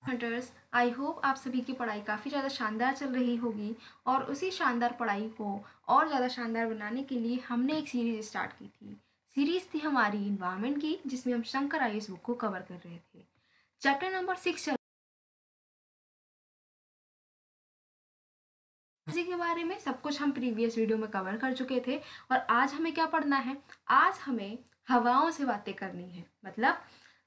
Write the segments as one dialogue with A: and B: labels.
A: Hunters, I hope आप सभी की पढ़ाई काफ़ी ज़्यादा शानदार चल रही होगी और उसी शानदार पढ़ाई को और ज़्यादा शानदार बनाने के लिए हमने एक सीरीज़ स्टार्ट की थी। सीरीज़ थी हमारी इन्वायरमेंट की, जिसमें हम शंकर आईएएस बुक को कवर कर रहे थे। चैप्टर नंबर 6 एनर्जी के बारे में सब कुछ हम प्रीवियस वीडियो में कवर कर चुके थे। और आज हमें क्या पढ़ना है? आज हमें हवाओं से बातें करनी है। मतलब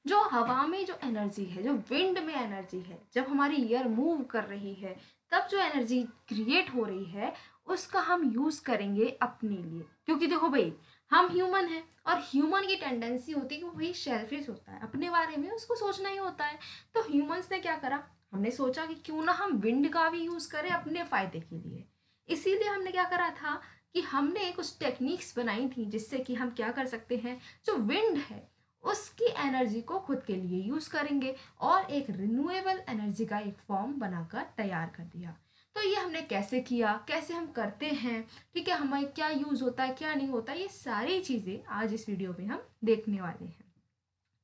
A: जो हवा में जो एनर्जी है, जो विंड में एनर्जी है, जब हमारी एयर मूव कर रही है तब जो एनर्जी क्रिएट हो रही है उसका हम यूज़ करेंगे अपने लिए। क्योंकि देखो भाई, हम ह्यूमन हैं और ह्यूमन की टेंडेंसी होती है कि वो भाई सेल्फिश होता है, अपने बारे में उसको सोचना ही होता है। तो ह्यूमंस ने क्या करा, हमने सोचा कि क्यों ना हम विंड का भी यूज़ करें अपने फ़ायदे के लिए। इसीलिए हमने क्या करा था कि हमने कुछ टेक्निक्स बनाई थी जिससे कि हम क्या कर सकते हैं, जो विंड है उसकी एनर्जी को खुद के लिए यूज़ करेंगे और एक रिन्यूएबल एनर्जी का एक फॉर्म बनाकर तैयार कर दिया। तो ये हमने कैसे किया, कैसे हम करते हैं, ठीक है, हमें क्या यूज़ होता है, क्या नहीं होता, ये सारी चीज़ें आज इस वीडियो में हम देखने वाले हैं।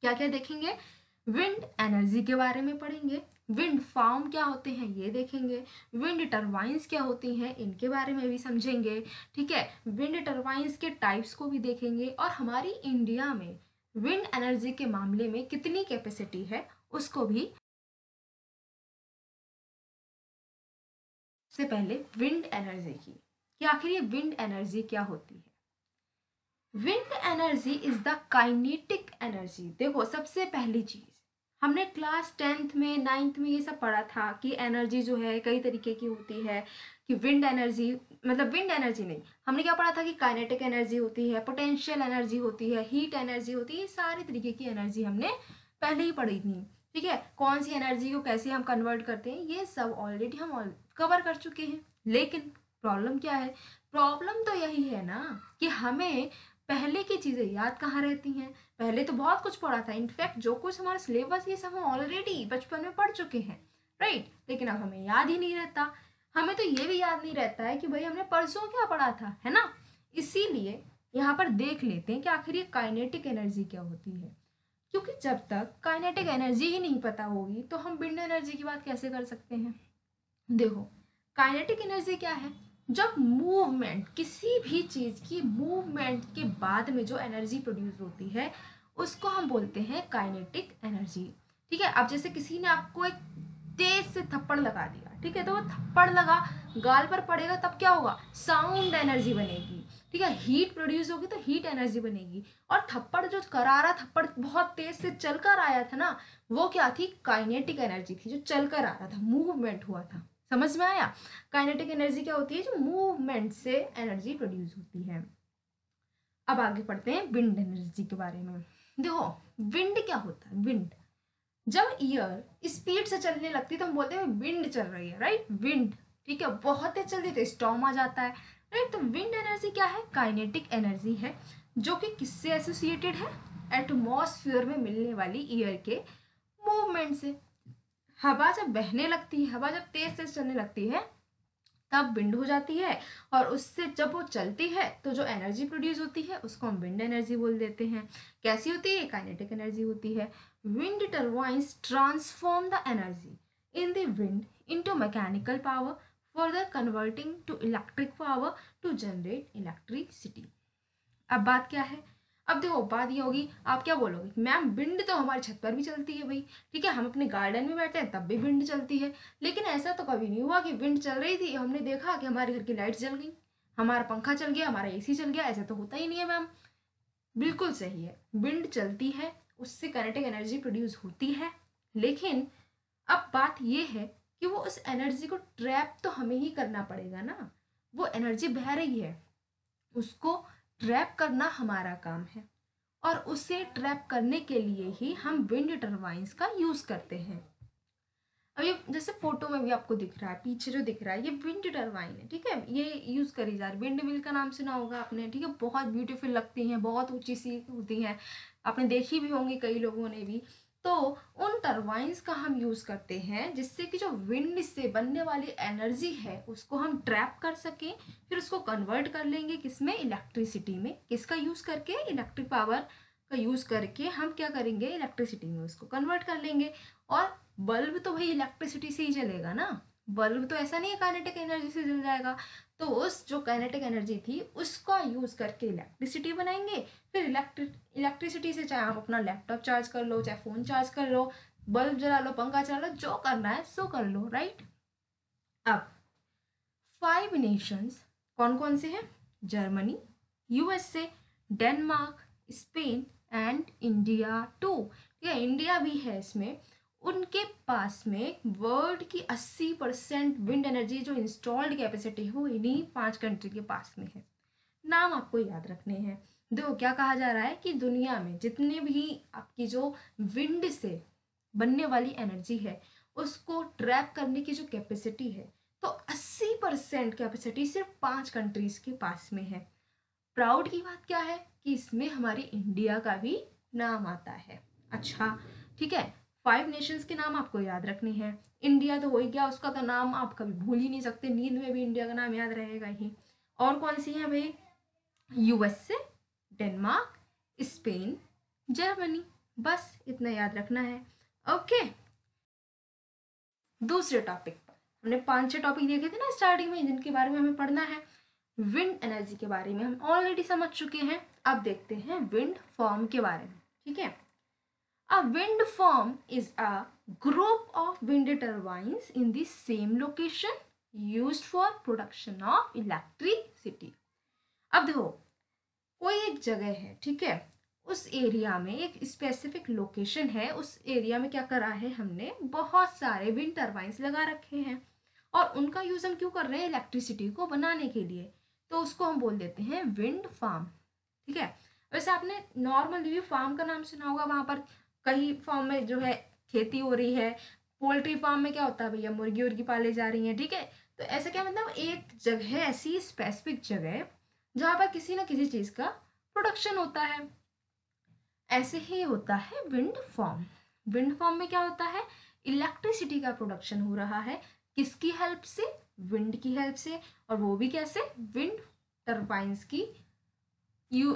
A: क्या क्या देखेंगे? विंड एनर्जी के बारे में पढ़ेंगे, विंड फार्म क्या होते हैं ये देखेंगे, विंड टरबाइंस क्या होती हैं इनके बारे में भी समझेंगे, ठीक है, विंड टरबाइंस के टाइप्स को भी देखेंगे और हमारी इंडिया में विंड एनर्जी के मामले में कितनी कैपेसिटी है उसको भी। सबसे पहले विंड एनर्जी की कि आखिर ये विंड एनर्जी क्या होती है। Wind energy is the kinetic energy. देखो, सबसे पहली चीज हमने क्लास 10th में 9th में ये सब पढ़ा था कि एनर्जी जो है कई तरीके की होती है, कि विंड एनर्जी मतलब विंड एनर्जी नहीं, हमने क्या पढ़ा था कि काइनेटिक एनर्जी होती है, पोटेंशियल एनर्जी होती है, हीट एनर्जी होती है। ये सारे तरीके की एनर्जी हमने पहले ही पढ़ी थी, ठीक है। कौन सी एनर्जी को कैसे हम कन्वर्ट करते हैं ये सब ऑलरेडी हम कवर कर चुके हैं। लेकिन प्रॉब्लम क्या है? प्रॉब्लम तो यही है ना कि हमें पहले की चीज़ें याद कहाँ रहती हैं। पहले तो बहुत कुछ पढ़ा था, इनफैक्ट जो कुछ हमारा सिलेबस ये सब हम ऑलरेडी बचपन में पढ़ चुके हैं, राइट। लेकिन अब हमें याद ही नहीं रहता। हमें तो ये भी याद नहीं रहता है कि भाई हमने परसों क्या पढ़ा था, है ना। इसीलिए यहाँ पर देख लेते हैं कि आखिर ये काइनेटिक एनर्जी क्या होती है। क्योंकि जब तक काइनेटिक एनर्जी ही नहीं पता होगी तो हम विंड एनर्जी की बात कैसे कर सकते हैं। देखो, काइनेटिक एनर्जी क्या है? जब मूवमेंट, किसी भी चीज़ की मूवमेंट के बाद में जो एनर्जी प्रोड्यूस होती है उसको हम बोलते हैं काइनेटिक एनर्जी, ठीक है। अब जैसे किसी ने आपको एक तेज से थप्पड़ लगा दिया, ठीक है, तो वो थप्पड़ लगा गाल पर पड़ेगा तब क्या होगा? साउंड एनर्जी बनेगी, ठीक है, हीट प्रोड्यूस होगी तो हीट एनर्जी बनेगी। और थप्पड़, जो करारा थप्पड़ बहुत तेज से चलकर आया था ना, वो क्या थी? काइनेटिक एनर्जी थी, जो चलकर आ रहा था, मूवमेंट हुआ था। समझ में आया? काइनेटिक एनर्जी क्या होती है? जो मूवमेंट से एनर्जी प्रोड्यूस होती है। अब आगे पढ़ते हैं विंड एनर्जी के बारे में। देखो, विंड क्या होता है? विंड जब एयर स्पीड से चलने लगती है तो हम बोलते हैं विंड चल रही है, राइट। विंड, ठीक है, बहुत तेज चलती है तो स्टॉर्म आ जाता है, राइट। तो विंड एनर्जी क्या है? काइनेटिक एनर्जी है, जो कि किससे एसोसिएटेड है? एटमॉस्फेयर में मिलने वाली एयर के मूवमेंट से। हवा जब बहने लगती है, हवा जब तेज तेज चलने लगती है तब विंड हो जाती है, और उससे जब वो चलती है तो जो एनर्जी प्रोड्यूस होती है उसको हम विंड एनर्जी बोल देते हैं। कैसी होती है? काइनेटिक एनर्जी होती है। Wind turbines transform the energy in the wind into mechanical power, further converting to electric power to generate electricity. अब बात क्या है? अब देखो, बात ये होगी, आप क्या बोलोगे, मैम विंड तो हमारी छत पर भी चलती है भाई, ठीक है, हम अपने गार्डन में बैठे हैं तब भी विंड चलती है। लेकिन ऐसा तो कभी नहीं हुआ कि विंड चल रही थी, हमने देखा कि हमारे घर की लाइट्स जल गई, हमारा पंखा चल गया, हमारा एसी चल गया। ऐसा तो होता ही नहीं है मैम। बिल्कुल सही है, विंड चलती है, उससे काइनेटिक एनर्जी प्रोड्यूस होती है। लेकिन अब बात ये है कि वो उस एनर्जी को ट्रैप तो हमें ही करना पड़ेगा ना। वो एनर्जी बह रही है, उसको ट्रैप करना हमारा काम है, और उसे ट्रैप करने के लिए ही हम विंड टर्बाइंस का यूज़ करते हैं। अब ये जैसे फोटो में भी आपको दिख रहा है, पीछे जो दिख रहा है ये विंड टर्बाइन है, ठीक है, ये यूज़ करी जा रही। विंड मिल का नाम सुना होगा आपने, ठीक है, बहुत ब्यूटीफुल लगती हैं, बहुत ऊंची सी होती हैं, आपने देखी भी होंगी कई लोगों ने भी। तो उन टर्बाइंस का हम यूज़ करते हैं जिससे कि जो विंड से बनने वाली एनर्जी है उसको हम ट्रैप कर सकें, फिर उसको कन्वर्ट कर लेंगे किसमें? इलेक्ट्रिसिटी में। किसका यूज़ करके? इलेक्ट्रिक पावर का यूज़ करके हम क्या करेंगे? इलेक्ट्रिसिटी में उसको कन्वर्ट कर लेंगे। और बल्ब तो भाई इलेक्ट्रिसिटी से ही चलेगा ना, बल्ब तो ऐसा नहीं है काइनेटिक एनर्जी से जल जाएगा। तो उस जो काइनेटिक एनर्जी थी उसका यूज़ करके इलेक्ट्रिसिटी बनाएंगे, फिर इलेक्ट्रिसिटी से चाहे आप अपना लैपटॉप चार्ज कर लो, चाहे फ़ोन चार्ज कर लो, बल्ब जला लो, पंखा चला लो, जो करना है सो कर लो, राइट। अब 5 नेशंस कौन कौन से हैं? Germany, USA, Denmark, Spain and India too. ठीक है, इंडिया भी है इसमें। उनके पास में वर्ल्ड की 80% विंड एनर्जी जो इंस्टॉल्ड कैपेसिटी है वो इन्हीं 5 कंट्री के पास में है। नाम आपको याद रखने हैं। देखो क्या कहा जा रहा है कि दुनिया में जितने भी आपकी जो विंड से बनने वाली एनर्जी है उसको ट्रैप करने की जो कैपेसिटी है, तो 80% कैपेसिटी सिर्फ 5 कंट्रीज के पास में है। प्राउड की बात क्या है कि इसमें हमारी इंडिया का भी नाम आता है। अच्छा ठीक है, 5 नेशंस के नाम आपको याद रखने हैं। इंडिया तो हो ही गया, उसका तो नाम आप कभी भूल ही नहीं सकते, नींद में भी इंडिया का नाम याद रहेगा ही। और कौन सी है भाई? यूएसए, डेनमार्क, स्पेन, जर्मनी, बस इतना याद रखना है। ओके, दूसरे टॉपिक पर हमने 5-6 टॉपिक देखे थे ना स्टार्टिंग में जिनके बारे में हमें पढ़ना है। विंड एनर्जी के बारे में हम ऑलरेडी समझ चुके हैं, अब देखते हैं विंड फॉर्म के बारे में। ठीक है, a wind form is a group of wind turbines in the same location used for production of electricity. अब देखो कोई एक जगह है, ठीक है, उस एरिया में एक स्पेसिफिक लोकेशन है, उस एरिया में क्या करा है हमने, बहुत सारे विंड टर्बाइन्स लगा रखे हैं और उनका यूज़ हम क्यों कर रहे हैं? इलेक्ट्रिसिटी को बनाने के लिए। तो उसको हम बोल देते हैं विंड फार्म। ठीक है, वैसे आपने नॉर्मली भी फार्म का नाम सुना होगा, वहाँ पर कई फार्म में जो है खेती हो रही है। पोल्ट्री फार्म में क्या होता है भैया, मुर्गी उर्गी पाले जा रही हैं। ठीक है, तो ऐसा क्या मतलब एक जगह ऐसी स्पेसिफिक जगह जहाँ पर किसी न किसी चीज़ का प्रोडक्शन होता है। ऐसे ही होता है विंड फार्म। विंड फार्म में क्या होता है? इलेक्ट्रिसिटी का प्रोडक्शन हो रहा है, किसकी हेल्प से? विंड की हेल्प से, और वो भी कैसे? विंड टर्बाइन्स की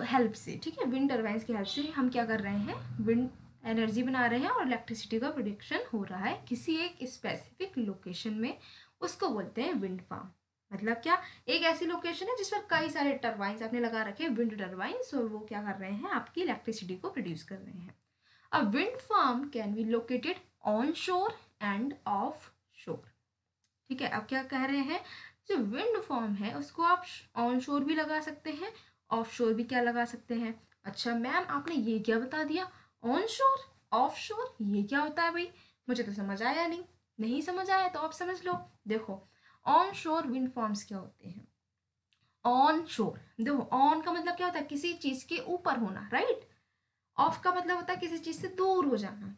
A: हेल्प से। ठीक है, विंड टर्बाइन्स की हेल्प से हम क्या कर रहे हैं? विंड एनर्जी बना रहे हैं और इलेक्ट्रिसिटी का प्रोडक्शन हो रहा है किसी एक स्पेसिफिक लोकेशन में, उसको बोलते हैं विंड फार्म। मतलब क्या? एक ऐसी लोकेशन है जिस पर कई सारे टर्बाइन्स आपने लगा रखे हैं, विंड टर्बाइन्स, और वो क्या कर रहे हैं? आपकी इलेक्ट्रिसिटी को प्रोड्यूस कर रहे हैं। A wind farm can be located on shore and off shore. ठीक है, अब क्या कह रहे हैं? जो विंड फार्म है उसको आप ऑन शोर भी लगा सकते हैं, ऑफ शोर भी क्या लगा सकते हैं। अच्छा मैम आपने ये क्या बता दिया, ऑन शोर ऑफ शोर, ये क्या होता है भाई? मुझे तो समझ आया नहीं। नहीं समझ आया तो आप समझ लो। देखो ऑन शोर विंड फार्म्स क्या होते हैं? ऑन शोर, देखो ऑन का मतलब क्या होता है? किसी चीज के ऊपर होना, राइट। ऑफ का मतलब होता है किसी चीज से दूर हो जाना।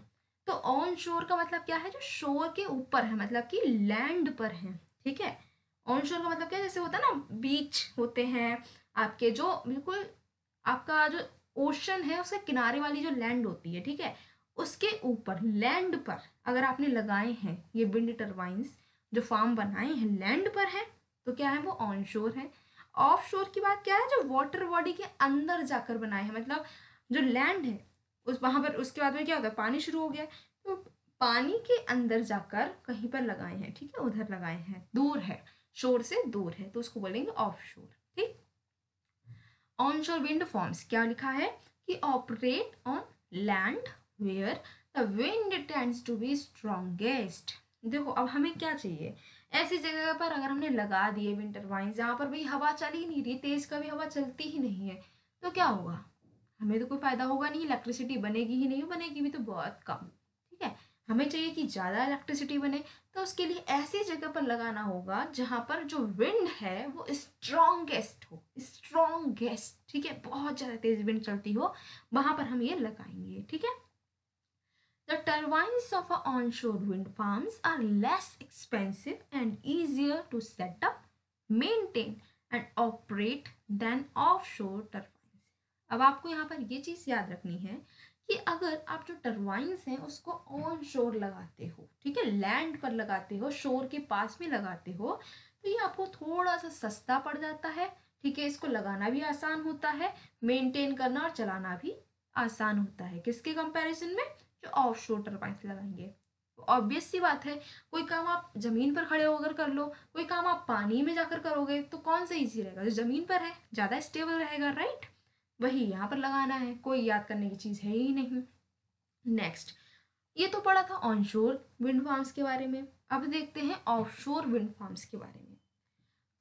A: तो ऑन शोर का मतलब क्या है? जो शोर के ऊपर है, मतलब कि लैंड पर है। ठीक है, ऑन शोर का मतलब क्या है? जैसे होता है ना बीच होते हैं आपके, जो बिल्कुल आपका जो ओशन है उसके किनारे वाली जो लैंड होती है, ठीक है, उसके ऊपर लैंड पर अगर आपने लगाए हैं ये विंड टर्बाइन्स, जो फार्म बनाए हैं लैंड पर है, तो क्या है? वो ऑन शोर है। ऑफ शोर की बात क्या है? जो वाटर बॉडी के अंदर जाकर बनाए हैं, मतलब जो लैंड है उस वहां पर, उसके बाद में क्या होता है? पानी शुरू हो गया, तो पानी के अंदर जाकर कहीं पर लगाए हैं, ठीक है, उधर लगाए हैं, दूर है, शोर से दूर है, तो उसको बोलेंगे ऑफ शोर। ठीक, ऑनशोर विंड फॉर्म्स क्या लिखा है कि operate on land where the wind tends to be strongest. देखो अब हमें क्या चाहिए? ऐसी जगह पर अगर हमने लगा दिए विंड टर्बाइन जहाँ पर भाई हवा चल ही नहीं रही, तेज कभी हवा चलती ही नहीं है, तो क्या होगा? हमें तो कोई फायदा होगा नहीं, इलेक्ट्रिसिटी बनेगी ही नहीं, बनेगी भी तो बहुत कम। ठीक है, हमें चाहिए कि ज़्यादा इलेक्ट्रिसिटी बने, तो उसके लिए ऐसी जगह पर लगाना होगा जहाँ पर जो विंड है वो स्ट्रॉन्गेस्ट हो, स्ट्रॉन्गेस्ट। ठीक है, बहुत ज़्यादा तेज विंड चलती हो, वहाँ पर हम ये लगाएंगे। ठीक है, The turbines of onshore wind farms are less expensive and easier to set up, maintain and operate than offshore turbines. अब आपको यहाँ पर ये चीज़ याद रखनी है कि अगर आप जो टर्बाइन्स हैं उसको ऑन शोर लगाते हो, ठीक है, लैंड पर लगाते हो, शोर के पास में लगाते हो, तो ये आपको थोड़ा सा सस्ता पड़ जाता है। ठीक है, इसको लगाना भी आसान होता है, मेंटेन करना और चलाना भी आसान होता है। किसके कंपैरिजन में? जो ऑफ शोर टर्बाइन्स लगाएंगे। ऑब्वियस सी बात है, कोई काम आप ज़मीन पर खड़े होकर कर लो, कोई काम आप पानी में जाकर करोगे, तो कौन सा ईजी रहेगा? जो ज़मीन पर है, ज़्यादा स्टेबल रहेगा, राइट? वही यहाँ पर लगाना है, कोई याद करने की चीज़ है ही नहीं। नेक्स्ट, ये तो पढ़ा था ऑनशोर विंड फार्म्स के बारे में। अब देखते हैं ऑफशोर विंड फार्म्स के बारे में।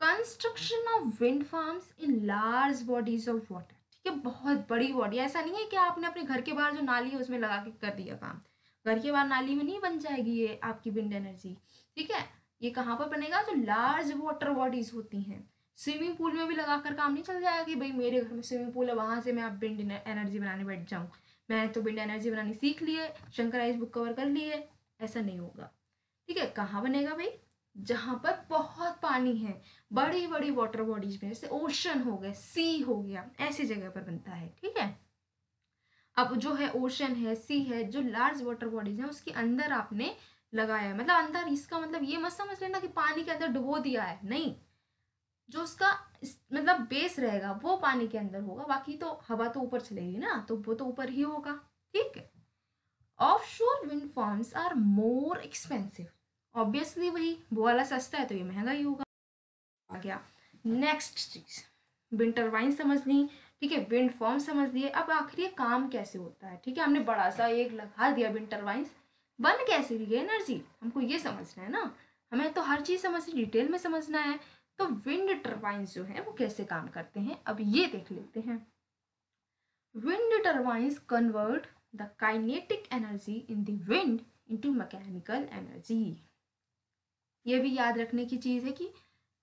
A: Construction of wind farms in large bodies of water, ठीक है, बहुत बड़ी बॉडी। ऐसा नहीं है कि आपने अपने घर के बाहर जो नाली है उसमें लगा के कर दिया काम। घर के बाहर नाली में नहीं बन जाएगी ये आपकी विंड एनर्जी, ठीक है। ये कहाँ पर बनेगा? जो लार्ज वाटर बॉडीज होती हैं। स्विमिंग पूल में भी लगाकर काम नहीं चल जाएगा कि भाई मेरे घर में स्विमिंग पूल है, वहां से मैं आप विंड एनर्जी बनाने बैठ जाऊँ, मैं तो विंड एनर्जी बनानी सीख लिए, शंकराइज बुक कवर कर लिए। ऐसा नहीं होगा, ठीक है। कहाँ बनेगा भाई? जहाँ पर बहुत पानी है, बड़ी बड़ी वाटर बॉडीज में, जैसे ओशन हो गया, सी हो गया, ऐसी जगह पर बनता है, ठीक है। अब जो है ओशन है, सी है, जो लार्ज वाटर बॉडीज है, उसके अंदर आपने लगाया, मतलब अंदर, इसका मतलब ये मत समझ लेना कि पानी के अंदर डुबो दिया है, नहीं। जो उसका मतलब बेस रहेगा वो पानी के अंदर होगा, बाकी तो हवा तो ऊपर चलेगी ना, तो वो तो ऊपर ही होगा, ठीक है। Offshore wind farms are more expensive, obviously वही, वो वाला सस्ता है तो ये महंगा ही होगा। आ गया नेक्स्ट चीज, विंड टरबाइन समझ ली, ठीक है, विंड फार्म समझ लिए। अब आखिर ये काम कैसे होता है, ठीक है, हमने बड़ा सा एक लगा दिया विंड टरबाइन, बन कैसे रही है एनर्जी, हमको ये समझना है ना, हमें तो हर चीज समझनी, डिटेल में समझना है। तो विंड टरबाइंस जो है वो कैसे काम करते हैं, अब ये देख लेते हैं। Wind turbines convert the kinetic energy in the wind into mechanical energy. ये भी याद रखने की चीज है कि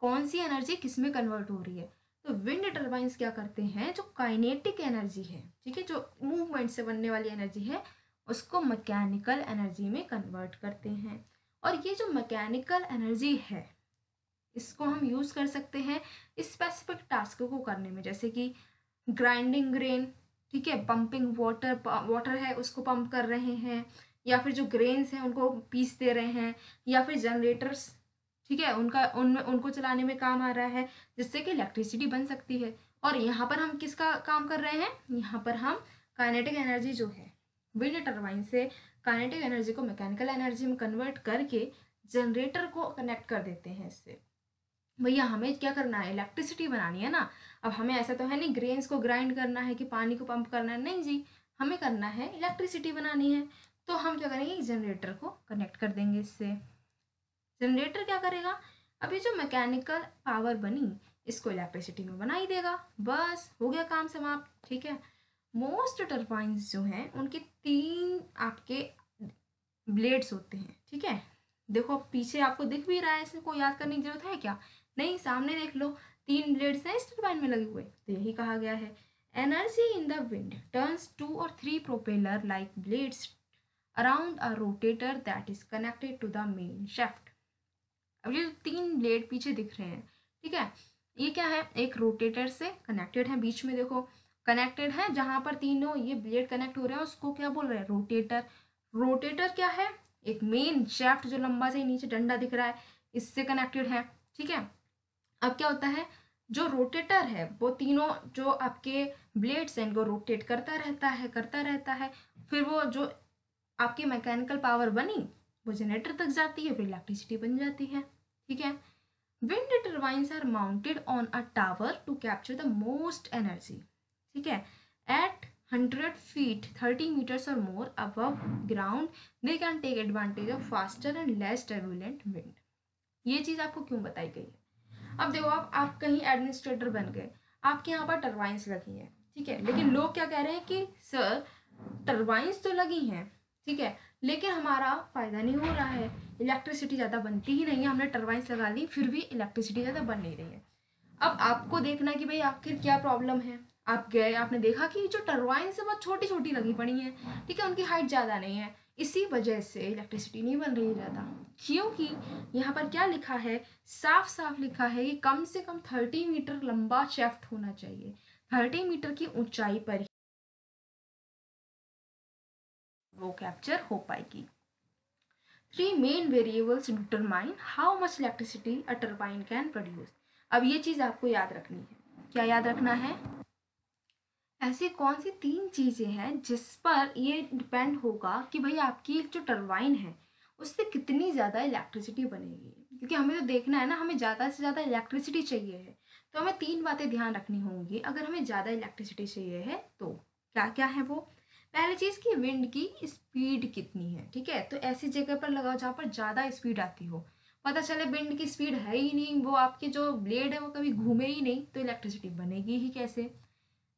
A: कौन सी एनर्जी किस में कन्वर्ट हो रही है। तो विंड टरबाइंस क्या करते हैं, जो काइनेटिक एनर्जी है, ठीक है, जो मूवमेंट से बनने वाली एनर्जी है, उसको मैकेनिकल एनर्जी में कन्वर्ट करते हैं। और ये जो मैकेनिकल एनर्जी है, इसको हम यूज कर सकते हैं स्पेसिफिक टास्क को करने में, जैसे कि ग्राइंडिंग ग्रेन, ठीक है, पंपिंग वाटर है उसको पंप कर रहे हैं, या फिर जो ग्रेन्स हैं उनको पीस दे रहे हैं, या फिर जनरेटर्स, ठीक है, उनको चलाने में काम आ रहा है, जिससे कि इलेक्ट्रिसिटी बन सकती है। और यहाँ पर हम किसका काम कर रहे हैं, यहाँ पर हम काइनेटिक एनर्जी जो है विंड टरबाइन से काइनेटिक एनर्जी को मैकेनिकल एनर्जी में कन्वर्ट करके जनरेटर को कनेक्ट कर देते हैं इससे। भैया हमें क्या करना है, इलेक्ट्रिसिटी बनानी है ना। अब हमें ऐसा तो है नहीं ग्रेन्स को ग्राइंड करना है कि पानी को पंप करना है, नहीं जी, हमें करना है इलेक्ट्रिसिटी बनानी है। तो हम क्या करेंगे, जनरेटर को कनेक्ट कर देंगे इससे। जनरेटर क्या करेगा, अभी जो मैकेनिकल पावर बनी इसको इलेक्ट्रिसिटी में बना ही देगा, बस हो गया काम समाप्त, ठीक है। मोस्ट टरबाइंस जो हैं उनके 3 आपके ब्लेड्स होते हैं, ठीक है। देखो पीछे आपको दिख भी रहा है, इसको याद करने की जरूरत है क्या, नहीं, सामने देख लो 3 ब्लेड्स हैं इस टरबाइन में लगे हुए। तो यही कहा गया है, energy in the wind turns 2 और 3 propeller like blades around a rotator that is connected to the main shaft. अब ये 3 ब्लेड पीछे दिख रहे हैं, ठीक है, ये क्या है, एक रोटेटर से कनेक्टेड है, बीच में देखो कनेक्टेड है, जहां पर तीनों ये ब्लेड कनेक्ट हो रहे हैं उसको क्या बोल रहे हैं, रोटेटर। रोटेटर क्या है, एक मेन शाफ्ट जो लंबा से नीचे डंडा दिख रहा है इससे कनेक्टेड है, ठीक है। अब क्या होता है, जो रोटेटर है वो तीनों जो आपके ब्लेड्स हैं इनको रोटेट करता रहता है, फिर वो जो आपकी मैकेनिकल पावर बनी वो जनरेटर तक जाती है, फिर इलेक्ट्रिसिटी बन जाती है, ठीक है। Wind turbines are mounted on a tower to capture the most energy, ठीक है, at 100 feet 30 meters or more above ground they can take advantage of faster and less turbulent wind। ये चीज़ आपको क्यों बताई गई है, अब देखो आप कहीं एडमिनिस्ट्रेटर बन गए, आपके यहाँ पर टरबाइंस लगी हैं, ठीक है, लेकिन लोग क्या कह रहे हैं कि सर टरबाइंस तो लगी हैं, ठीक है, लेकिन हमारा फ़ायदा नहीं हो रहा है, इलेक्ट्रिसिटी ज़्यादा बनती ही नहीं है, हमने टरबाइंस लगा ली फिर भी इलेक्ट्रिसिटी ज़्यादा बन नहीं रही है। अब आपको देखना कि भाई आखिर क्या प्रॉब्लम है, आप गए, आपने देखा कि जो टरबाइंस है बहुत छोटी छोटी लगी पड़ी हैं, ठीक है, उनकी हाइट ज़्यादा नहीं है, इसी वजह से इलेक्ट्रिसिटी नहीं बन रही ज़्यादा, क्योंकि यहाँ पर क्या लिखा है, साफ साफ लिखा है कि कम से कम 30 मीटर लंबा शाफ्ट होना चाहिए, 30 मीटर की ऊंचाई पर ही वो कैप्चर हो पाएगी। 3 main variables determine how much electricity a turbine can produce. अब ये चीज़ आपको याद रखनी है, क्या याद रखना है, ऐसी कौन सी 3 चीज़ें हैं जिस पर ये डिपेंड होगा कि भाई आपकी जो टरबाइन है उससे कितनी ज़्यादा इलेक्ट्रिसिटी बनेगी, क्योंकि हमें तो देखना है ना, हमें ज़्यादा से ज़्यादा इलेक्ट्रिसिटी चाहिए है। तो हमें 3 बातें ध्यान रखनी होंगी अगर हमें ज़्यादा इलेक्ट्रिसिटी चाहिए है तो। क्या क्या है वो? पहली चीज़ कि विंड की स्पीड कितनी है, ठीक है। तो ऐसी जगह पर लगाओ जहाँ पर ज़्यादा स्पीड आती हो, पता चले विंड की स्पीड है ही नहीं, वो आपके जो ब्लेड है वो कभी घूमे ही नहीं, तो इलेक्ट्रिसिटी बनेगी ही कैसे,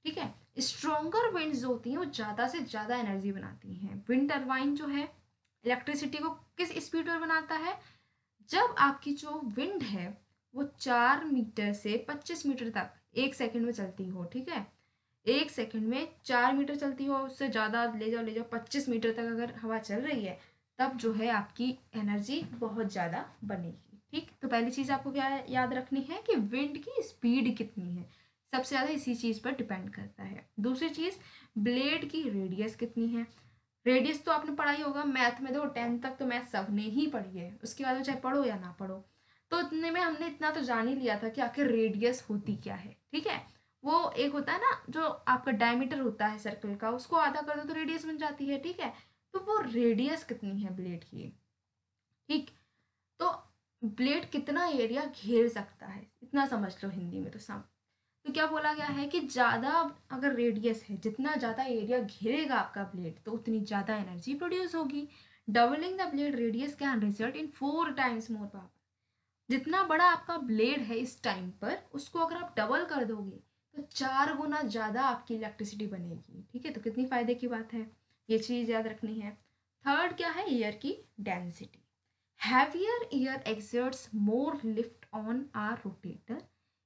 A: ठीक है। स्ट्रॉन्गर विंड्स जो होती हैं वो ज़्यादा से ज़्यादा एनर्जी बनाती हैं। विंड टरबाइन जो है इलेक्ट्रिसिटी को किस स्पीड पर बनाता है? जब आपकी जो विंड है वो 4 मीटर से 25 मीटर तक 1 सेकंड में चलती हो, ठीक है। 1 सेकंड में 4 मीटर चलती हो, उससे ज़्यादा ले जाओ 25 मीटर तक अगर हवा चल रही है, तब जो है आपकी एनर्जी बहुत ज़्यादा बनेगी, ठीक। तो पहली चीज़ आपको क्या याद रखनी है कि विंड की स्पीड कितनी है, सबसे ज़्यादा इसी चीज़ पर डिपेंड करता है। दूसरी चीज़, ब्लेड की रेडियस कितनी है। रेडियस तो आपने पढ़ा ही होगा मैथ में, देखो 10th तक तो मैथ सबने ही पढ़ी है, उसके बाद चाहे पढ़ो या ना पढ़ो, तो इतने में हमने इतना तो जान ही लिया था कि आखिर रेडियस होती क्या है, ठीक है। वो एक होता है ना जो आपका डायमीटर होता है सर्कल का, उसको आधा कर दो तो रेडियस बन जाती है, ठीक है। तो वो रेडियस कितनी है ब्लेड की, ठीक। तो ब्लेड कितना एरिया घेर सकता है, इतना समझ लो हिंदी में। तो क्या बोला गया है कि ज़्यादा अगर रेडियस है, जितना ज़्यादा एरिया घेरेगा आपका ब्लेड, तो उतनी ज़्यादा एनर्जी प्रोड्यूस होगी। Doubling the blade radius can result in 4 times more power. जितना बड़ा आपका ब्लेड है इस टाइम पर, उसको अगर आप डबल कर दोगे तो 4 गुना ज़्यादा आपकी इलेक्ट्रिसिटी बनेगी, ठीक है। तो कितनी फ़ायदे की बात है, ये चीज़ याद रखनी है। थर्ड क्या है, एयर की density. Heavier air exerts more lift on our rotator.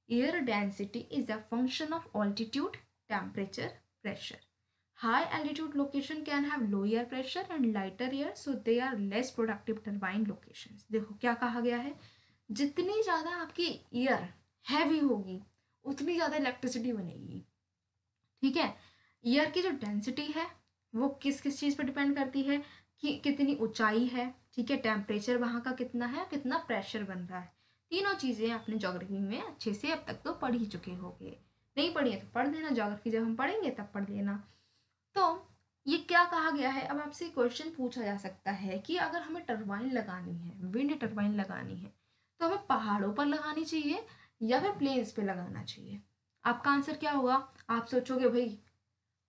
A: Air density is a function of altitude, temperature, pressure. High altitude location can have lower pressure and lighter air, so they are less productive turbine locations. देखो क्या कहा गया है, जितनी ज़्यादा आपकी air heavy होगी उतनी ज़्यादा इलेक्ट्रिसिटी बनेगी, ठीक है। एयर की जो डेंसिटी है वो किस किस चीज़ पर डिपेंड करती है कि कितनी ऊंचाई है, ठीक है, टेम्परेचर वहाँ का कितना है, कितना प्रेशर बन रहा है। तीनों चीज़ें आपने ज्योग्राफी में अच्छे से अब तक तो पढ़ ही चुके होंगे, नहीं पढ़ी है तो पढ़ लेना, ज्योग्राफी जब हम पढ़ेंगे तब पढ़ लेना। तो ये क्या कहा गया है, अब आपसे क्वेश्चन पूछा जा सकता है कि अगर हमें टरबाइन लगानी है, विंड टरबाइन लगानी है, तो हमें पहाड़ों पर लगानी चाहिए या फिर प्लेन्स पे लगाना चाहिए। आपका आंसर क्या होगा? आप सोचोगे भाई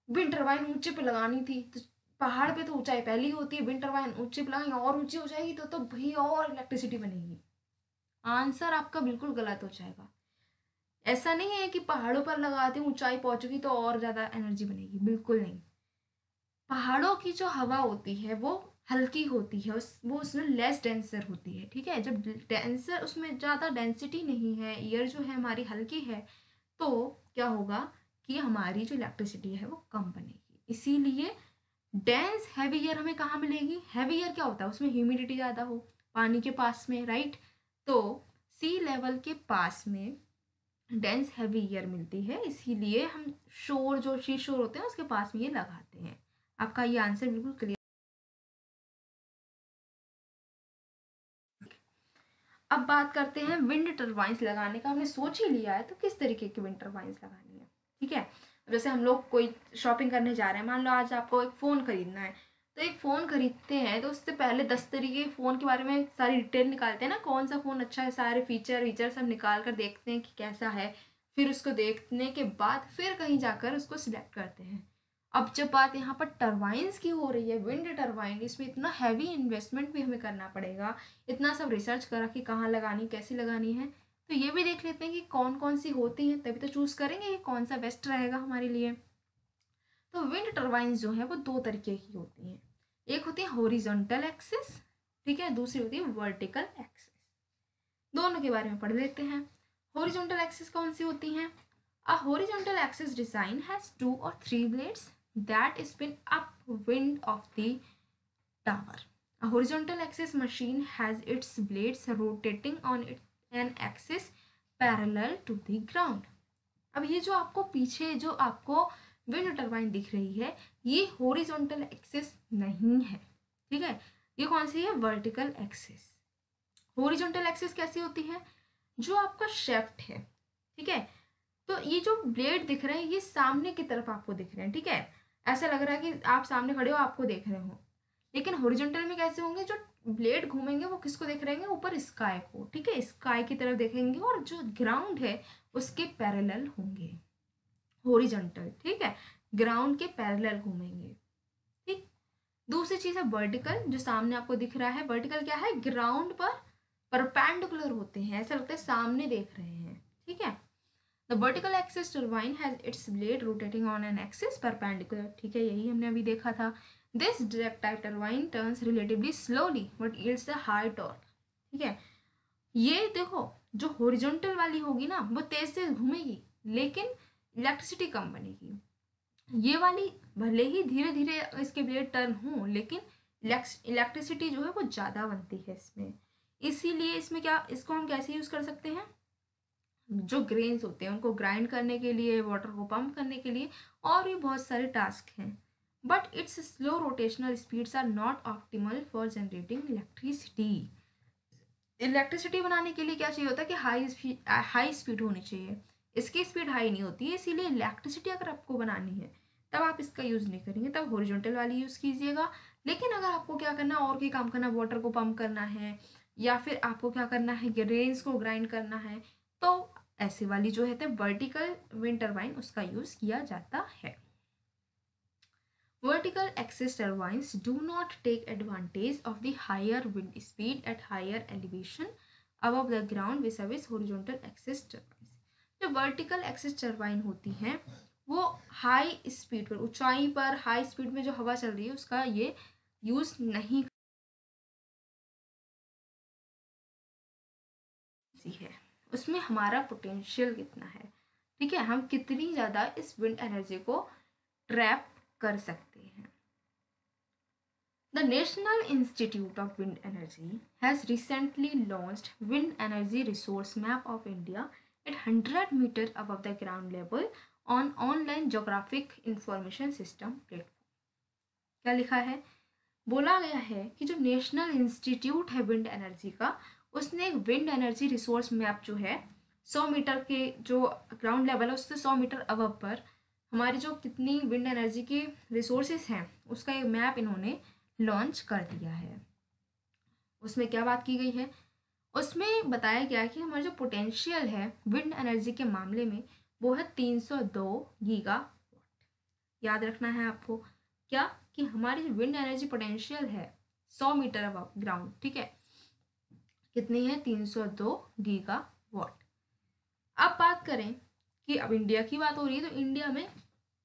A: विंड टरबाइन ऊंचे पे लगानी थी, तो पहाड़ पे तो ऊंचाई पहले ही होती है, विंड टरबाइन ऊंचे पे लगाएंगे और ऊंची हो जाएगी तो भाई और इलेक्ट्रिसिटी बनेगी। आंसर आपका बिल्कुल गलत हो जाएगा। ऐसा नहीं है कि पहाड़ों पर लगाते ऊंचाई पहुंचेगी तो और ज़्यादा एनर्जी बनेगी, बिल्कुल नहीं। पहाड़ों की जो हवा होती है वो हल्की होती है, वो उसमें लेस डेंसर होती है, ठीक है। जब डेंसर, उसमें ज़्यादा डेंसिटी नहीं है, एयर जो है हमारी हल्की है, तो क्या होगा कि हमारी जो इलेक्ट्रिसिटी है वो कम बनेगी। इसीलिए डेंस हैवी एयर हमें कहाँ मिलेगी? हैवी एयर क्या होता है, उसमें ह्यूमिडिटी ज़्यादा हो, पानी के पास में, राइट। तो सी लेवल के पास में डेंस हैवी एयर मिलती है, इसीलिए हम शोर, जो शी शोर होते हैं उसके पास में ये लगाते हैं। आपका ये आंसर बिल्कुल क्लियर। अब बात करते हैं विंड टरबाइंस लगाने का। हमने सोच ही लिया है तो किस तरीके की विंड टरबाइंस लगानी है, ठीक है। जैसे हम लोग कोई शॉपिंग करने जा रहे हैं, मान लो आज आपको एक फ़ोन खरीदना है, तो एक फ़ोन खरीदते हैं तो उससे पहले 10 तरीके फ़ोन के बारे में सारी डिटेल निकालते हैं ना, कौन सा फ़ोन अच्छा है, सारे फीचर सब निकाल कर देखते हैं कि कैसा है। फिर उसको देखने के बाद फिर कहीं जाकर उसको सिलेक्ट करते हैं। अब जब बात यहाँ पर टरबाइंस की हो रही है, विंड टरबाइन, इसमें इतना हैवी इन्वेस्टमेंट भी हमें करना पड़ेगा, इतना सब रिसर्च करा कि कहाँ लगानी, कैसी लगानी है। तो ये भी देख लेते हैं कि कौन कौन सी होती हैं, तभी तो चूज़ करेंगे कि कौन सा बेस्ट रहेगा हमारे लिए। तो विंड टरबाइंस जो है वो 2 तरीके की होती हैं। एक होती है हॉरिजॉन्टल एक्सिस, ठीक है, दूसरी होती है वर्टिकल एक्सिस। दोनों के बारे में पढ़ लेते हैं। हॉरिजॉन्टल एक्सिस कौन सी होती हैं? A horizontal axis design has 2 or 3 blades that spin upwind of the tower. A horizontal axis machine has its blades rotating on an axis parallel to the ground. अब ये जो आपको पीछे जो आपको विंड टरबाइन दिख रही है, ये हॉरिजॉन्टल एक्सिस नहीं है, ठीक है। ये कौन सी है? Vertical axis. हॉरिजॉन्टल एक्सिस कैसी होती है? जो आपका शेफ्ट है, ठीक है। तो ये जो ब्लेड दिख रहे हैं ये सामने की तरफ आपको दिख रहे हैं, ठीक है। ऐसा लग रहा है कि आप सामने खड़े हो, आपको देख रहे हो, लेकिन हॉरिजॉन्टल में कैसे होंगे, जो ब्लेड घूमेंगे वो किसको देख रहेंगे, ऊपर स्काई को, ठीक है, स्काई की तरफ देखेंगे, और जो ग्राउंड है उसके पैरेलल होंगे, हॉरिजॉन्टल, ठीक है, ग्राउंड के पैरेलल घूमेंगे, ठीक। दूसरी चीज है वर्टिकल, जो सामने आपको दिख रहा है, वर्टिकल क्या है, ग्राउंड पर परपेंडिकुलर होते हैं, ऐसा लगता है सामने देख रहे हैं, ठीक है। The vertical axis turbine has its blade rotating on an axis perpendicular, ठीक है, यही हमने अभी देखा था। This direct type turbine turns relatively slowly but yields the high torque, ठीक है। ये देखो, जो हॉरिजॉन्टल वाली होगी ना वो तेज से घूमेगी लेकिन इलेक्ट्रिसिटी कम बनेगी, ये वाली भले ही धीरे धीरे इसके ब्लेड टर्न हो लेकिन इलेक्ट्रिसिटी जो है वो ज़्यादा बनती है इसमें। इसीलिए इसमें क्या, इसको हम कैसे यूज़ कर सकते हैं, जो ग्रेन्स होते हैं उनको ग्राइंड करने के लिए, वाटर को पंप करने के लिए, और भी बहुत सारे टास्क हैं। But its slow rotational speeds are not optimal for generating electricity. Electricity बनाने के लिए क्या चाहिए होता है कि हाई स्पीड होनी चाहिए, इसकी स्पीड हाई नहीं होती है, इसीलिए इलेक्ट्रिसिटी अगर आपको बनानी है तब आप इसका यूज़ नहीं करेंगे, तब हॉरिजॉन्टल वाली यूज़ कीजिएगा। लेकिन अगर आपको क्या करना है, और कोई काम करना, वाटर को पंप करना है, या फिर आपको क्या करना है, ग्रेन्स को ग्राइंड करना है, तो ऐसे वाली जो है वर्टिकल विंड टर्बाइन, उसका यूज़ किया जाता है। Vertical axis turbines do not take advantage of the higher wind speed at higher elevation above the ground vis-a-vis horizontal axis turbines। जो vertical axis turbine होती हैं वो हाई स्पीड पर, ऊंचाई पर हाई स्पीड में जो हवा चल रही है उसका ये यूज नहीं है। उसमें हमारा पोटेंशियल कितना है, ठीक है, हम कितनी ज़्यादा इस विंड एनर्जी को ट्रैप कर सकते हैं। The National Institute of Wind Energy has recently launched Wind Energy Resource Map of India at 100 meters above the ground level on online Geographic Information System platform। क्या लिखा है, बोला गया है कि जो नेशनल इंस्टीट्यूट है विंड एनर्जी का, उसने एक विंड एनर्जी रिसोर्स मैप जो है 100 मीटर के जो ग्राउंड लेवल है उससे 100 मीटर अबव पर हमारी जो कितनी विंड एनर्जी के रिसोर्सेज हैं उसका एक मैप इन्होंने लॉन्च कर दिया है। उसमें क्या बात की गई है, उसमें बताया गया कि हमारा जो पोटेंशियल है विंड एनर्जी के मामले में वो है 302 गीगावाट। याद रखना है आपको क्या, कि हमारी जो विंड एनर्जी पोटेंशियल है 100 मीटर अबव ग्राउंड, ठीक है, कितनी है, 302 गीगावाट। अब बात करें कि अब इंडिया की बात हो रही है, तो इंडिया में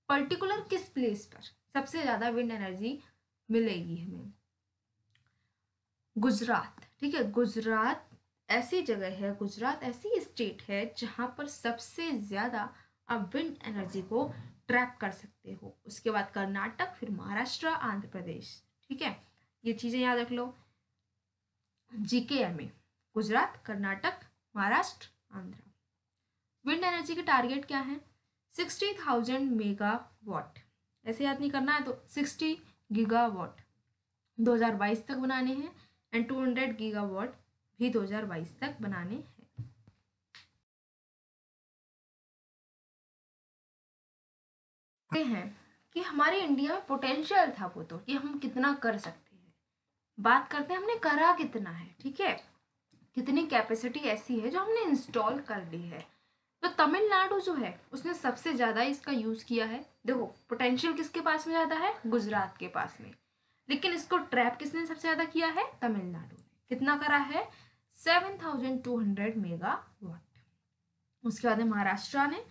A: पर्टिकुलर किस प्लेस पर सबसे ज़्यादा विंड एनर्जी मिलेगी हमें, गुजरात, ठीक है, गुजरात ऐसी जगह है, गुजरात ऐसी स्टेट है जहाँ पर सबसे ज़्यादा आप विंड एनर्जी को ट्रैप कर सकते हो। उसके बाद कर्नाटक, फिर महाराष्ट्र, आंध्र प्रदेश, ठीक है, ये चीज़ें याद रख लो जीके में, गुजरात, कर्नाटक, महाराष्ट्र, आंध्र। विंड एनर्जी के टारगेट क्या है, 60,000 मेगावाट, ऐसे याद नहीं करना है, तो 60 गीगावाट 2022 तक बनाने हैं एंड 200 गीगावाट भी 2022 तक बनाने हैं। कि हमारे इंडिया में पोटेंशियल था वो, तो कि हम कितना कर सकते हैं, बात करते हैं हमने करा कितना है, ठीक है, कितनी कैपेसिटी ऐसी है जो हमने इंस्टॉल कर ली है। तो तमिलनाडु जो है उसने सबसे ज़्यादा इसका यूज़ किया है। देखो पोटेंशियल किसके पास में ज़्यादा है, गुजरात के पास में, लेकिन इसको ट्रैप किसने सबसे ज़्यादा किया है, तमिलनाडु ने। कितना करा है, 7200 मेगावाट। उसके बाद महाराष्ट्र ने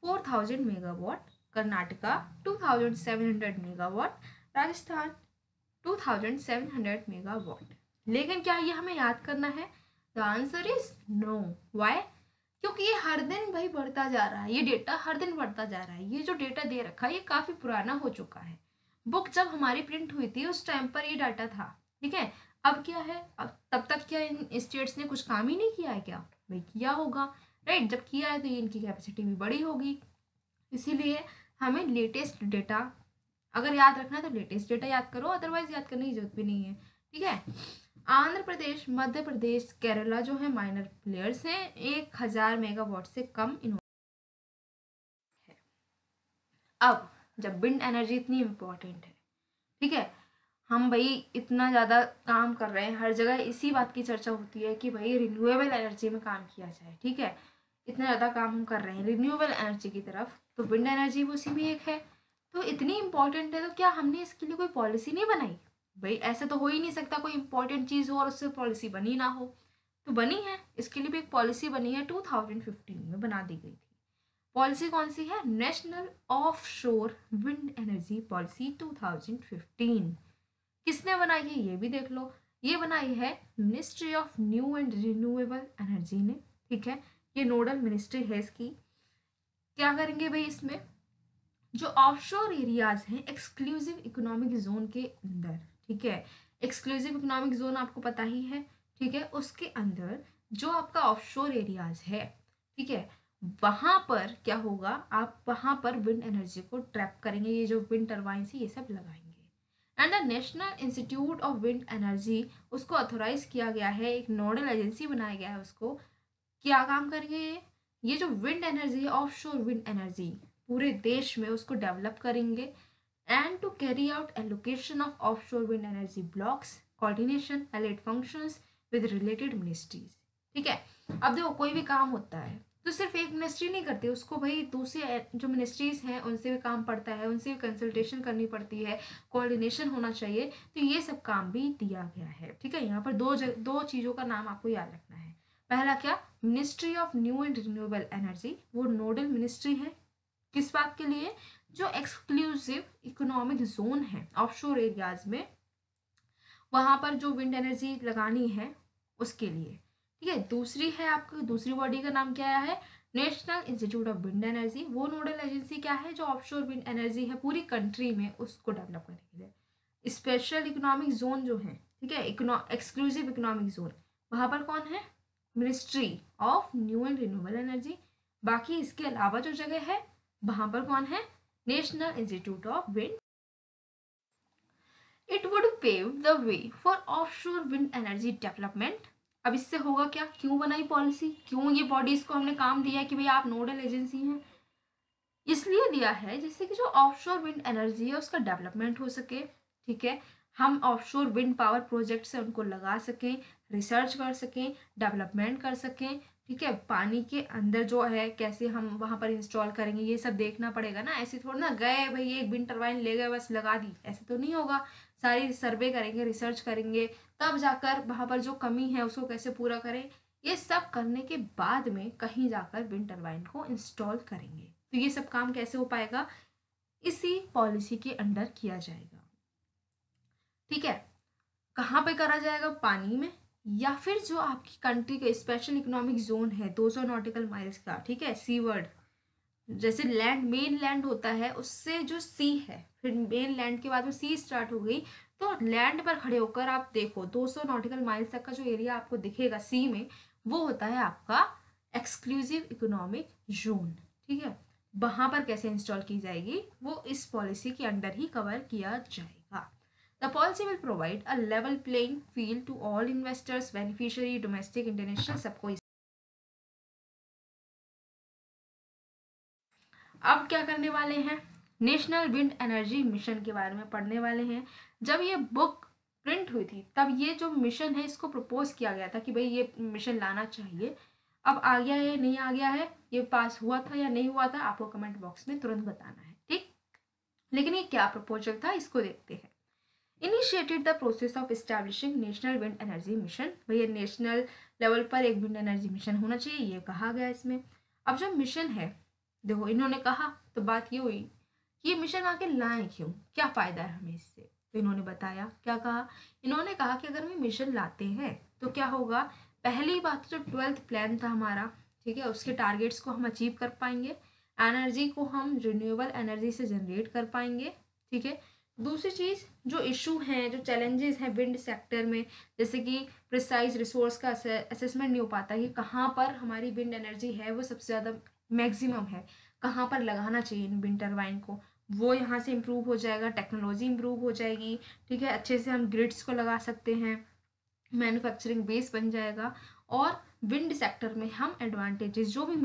A: 4000 megawatt, Karnataka 2700 megawatt, Rajasthan 2700 megawatt. लेकिन क्या ये हमें याद करना है, the answer is no. Why, क्योंकि ये हर दिन भाई बढ़ता जा रहा है, ये डेटा हर दिन बढ़ता जा रहा है। ये जो डेटा दे रखा है ये काफ़ी पुराना हो चुका है, बुक जब हमारी प्रिंट हुई थी उस टाइम पर ये डाटा था, ठीक है। अब क्या है, अब तब तक क्या इन स्टेट्स ने कुछ काम ही नहीं किया है क्या, भाई किया होगा, राइट, जब किया है तो ये इनकी कैपेसिटी भी बड़ी होगी। इसीलिए हमें लेटेस्ट डेटा अगर याद रखना है तो लेटेस्ट डेटा याद करो, अदरवाइज याद करने की जरूरत भी नहीं है, ठीक है। आंध्र प्रदेश, मध्य प्रदेश, केरला जो है माइनर प्लेयर्स हैं, 1000 मेगावाट से कम इन्होंने है। अब जब विंड एनर्जी इतनी इम्पोर्टेंट है, ठीक है, हम भाई इतना ज़्यादा काम कर रहे हैं, हर जगह इसी बात की चर्चा होती है कि भाई रिन्यूएबल एनर्जी में काम किया जाए, ठीक है। इतना ज़्यादा काम हम कर रहे हैं रिन्यूएबल एनर्जी की तरफ, तो विंड एनर्जी वो उसी में एक है। तो इतनी इंपॉर्टेंट है, तो क्या हमने इसके लिए कोई पॉलिसी नहीं बनाई? भाई ऐसे तो हो ही नहीं सकता कोई इंपॉर्टेंट चीज़ हो और उससे पॉलिसी बनी ना हो। तो बनी है, इसके लिए भी एक पॉलिसी बनी है, 2015 में बना दी गई थी। पॉलिसी कौन सी है? नेशनल ऑफ शोर विंड एनर्जी पॉलिसी 2015। किसने बनाई है ये भी देख लो। ये बनाई है ministry of new and renewable energy ने, ठीक है। ये नोडल मिनिस्ट्री है इसकी। क्या करेंगे भाई इसमें? जो ऑफशोर एरियाज हैं एक्सक्लूसिव इकोनॉमिक जोन के अंदर, ठीक है। एक्सक्लूसिव इकोनॉमिक जोन आपको पता ही है, ठीक है। उसके अंदर जो आपका ऑफशोर एरियाज है, ठीक है, वहां पर क्या होगा, आप वहां पर विंड एनर्जी को ट्रैप करेंगे। ये जो विंड टर्बाइंस है ये सब लगाएंगे। And the national Institute of wind energy, उसको ऑथोराइज किया गया है, एक नोडल एजेंसी बनाया गया है उसको। क्या काम करेंगे ये जो विंड एनर्जी है, ऑफशोर विंड एनर्जी पूरे देश में उसको डेवलप करेंगे। And to carry out allocation of offshore wind energy blocks, coordination allied functions with related ministries, ठीक है। अब देखो कोई भी काम होता है तो सिर्फ एक मिनिस्ट्री नहीं करती, उसको भाई दूसरे जो मिनिस्ट्रीज हैं उनसे भी काम पड़ता है, उनसे भी कंसल्टेशन करनी पड़ती है, कोऑर्डिनेशन होना चाहिए। तो ये सब काम भी दिया गया है, ठीक है। यहाँ पर दो चीज़ों का नाम आपको याद रखना है। पहला क्या? Ministry of new and renewable energy, वो नोडल मिनिस्ट्री है। किस बात के लिए? जो एक्सक्लूसिव इकोनॉमिक जोन है ऑफशोर एरियाज में, वहां पर जो विंड एनर्जी लगानी है उसके लिए, ठीक है। दूसरी है आपकी, दूसरी बॉडी का नाम क्या है? National Institute of wind energy. वो नोडल एजेंसी क्या है? जो ऑफशोर विंड एनर्जी है पूरी कंट्री में उसको डेवलप करने के लिए। स्पेशल इकोनॉमिक जोन जो है, ठीक है, एक्सक्लूसिव इकोनॉमिक जोन, वहां पर कौन है? Ministry of new and renewable energy. बाकी इसके अलावा जो जगह है वहां पर कौन है? National Institute of Wind. It would pave the way for offshore wind energy development. अब इससे होगा क्या? क्यों बनाई पॉलिसी, क्यों ये बॉडीज को हमने काम दिया है कि भाई आप नोडल एजेंसी हैं? इसलिए दिया है जिससे कि जो ऑफशोर विंड एनर्जी है उसका डेवलपमेंट हो सके, ठीक है। हम ऑफशोर विंड पावर प्रोजेक्ट से उनको लगा सकें, रिसर्च कर सकें, डेवलपमेंट कर सकें, ठीक है। पानी के अंदर जो है कैसे हम वहाँ पर इंस्टॉल करेंगे ये सब देखना पड़ेगा ना। ऐसे थोड़ा ना गए भाई एक विंड टर्बाइन ले गए बस लगा दी, ऐसे तो नहीं होगा। सारी सर्वे करेंगे, रिसर्च करेंगे, तब जाकर वहाँ पर जो कमी है उसको कैसे पूरा करें। ये सब करने के बाद में कहीं जाकर विंड टर्बाइन को इंस्टॉल करेंगे। तो ये सब काम कैसे हो पाएगा? इसी पॉलिसी के अंडर किया जाएगा, ठीक है। कहाँ पे करा जाएगा? पानी में, या फिर जो आपकी कंट्री का स्पेशल इकोनॉमिक जोन है 200 नॉटिकल माइल्स का, ठीक है, सीवर्ड। जैसे लैंड, मेन लैंड होता है, उससे जो सी है, फिर मेन लैंड के बाद में सी स्टार्ट हो गई, तो लैंड पर खड़े होकर आप देखो 200 नॉटिकल माइल्स तक का जो एरिया आपको दिखेगा सी में, वो होता है आपका एक्सक्लूसिव इकोनॉमिक जोन, ठीक है। वहां पर कैसे इंस्टॉल की जाएगी वो इस पॉलिसी के अंडर ही कवर किया जाएगा। The policy will provide a level playing field to all investors, beneficiary, domestic, international, सबको। अब क्या करने वाले हैं? नेशनल विंड एनर्जी मिशन के बारे में पढ़ने वाले हैं। जब ये बुक प्रिंट हुई थी तब ये जो मिशन है इसको प्रपोज किया गया था कि भाई ये मिशन लाना चाहिए। अब आ गया है नहीं आ गया है, ये पास हुआ था या नहीं हुआ था, आपको कमेंट बॉक्स में तुरंत बताना है, ठीक। लेकिन ये क्या प्रपोजल था इसको देखते हैं। Initiated the process of establishing national wind energy mission. भैया नेशनल लेवल पर एक विंड एनर्जी मिशन होना चाहिए, ये कहा गया इसमें। अब जो मिशन है, देखो इन्होंने कहा तो बात ये हुई कि ये मिशन आके लाएं क्यों, क्या फ़ायदा है हमें इससे। तो इन्होंने बताया, क्या कहा? इन्होंने कहा कि अगर हम मिशन लाते हैं तो क्या होगा। पहली बात जो 12th प्लान था हमारा, ठीक है, उसके टारगेट्स को हम अचीव कर पाएंगे, एनर्जी को हम रिन्यूएबल एनर्जी से जनरेट कर पाएंगे, ठीक है। दूसरी चीज़ जो इशू हैं, जो चैलेंजेस हैं विंड सेक्टर में, जैसे कि प्रिसाइज रिसोर्स का असेसमेंट नहीं हो पाता कि कहाँ पर हमारी विंड एनर्जी है वो सबसे ज़्यादा मैक्सिमम है, कहाँ पर लगाना चाहिए विंड टर्बाइन को, वो यहाँ से इम्प्रूव हो जाएगा, टेक्नोलॉजी इम्प्रूव हो जाएगी, ठीक है। अच्छे से हम ग्रिड्स को लगा सकते हैं, मैन्युफैक्चरिंग बेस बन जाएगा, और विंड सेक्टर में हम एडवांटेजेस जो भी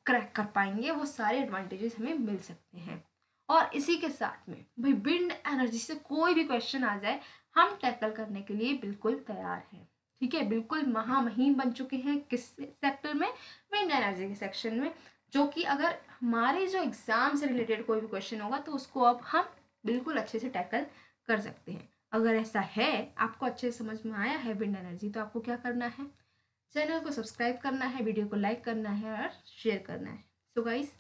A: क्रैक कर पाएंगे वो सारे एडवांटेजेस हमें मिल सकते हैं। और इसी के साथ में भाई विंड एनर्जी से कोई भी क्वेश्चन आ जाए हम टैकल करने के लिए बिल्कुल तैयार हैं, ठीक है। बिल्कुल महामहिम बन चुके हैं किस सेक्टर में, विंड एनर्जी के सेक्शन में, जो कि अगर हमारे जो एग्जाम से रिलेटेड कोई भी क्वेश्चन होगा तो उसको अब हम बिल्कुल अच्छे से टैकल कर सकते हैं। अगर ऐसा है, आपको अच्छे से समझ में आया है विंड एनर्जी, तो आपको क्या करना है, चैनल को सब्सक्राइब करना है, वीडियो को लाइक करना है और शेयर करना है। सो गाइस,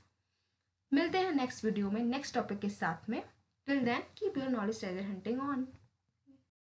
A: मिलते हैं नेक्स्ट वीडियो में नेक्स्ट टॉपिक के साथ में। Till then keep your knowledge treasure hunting on.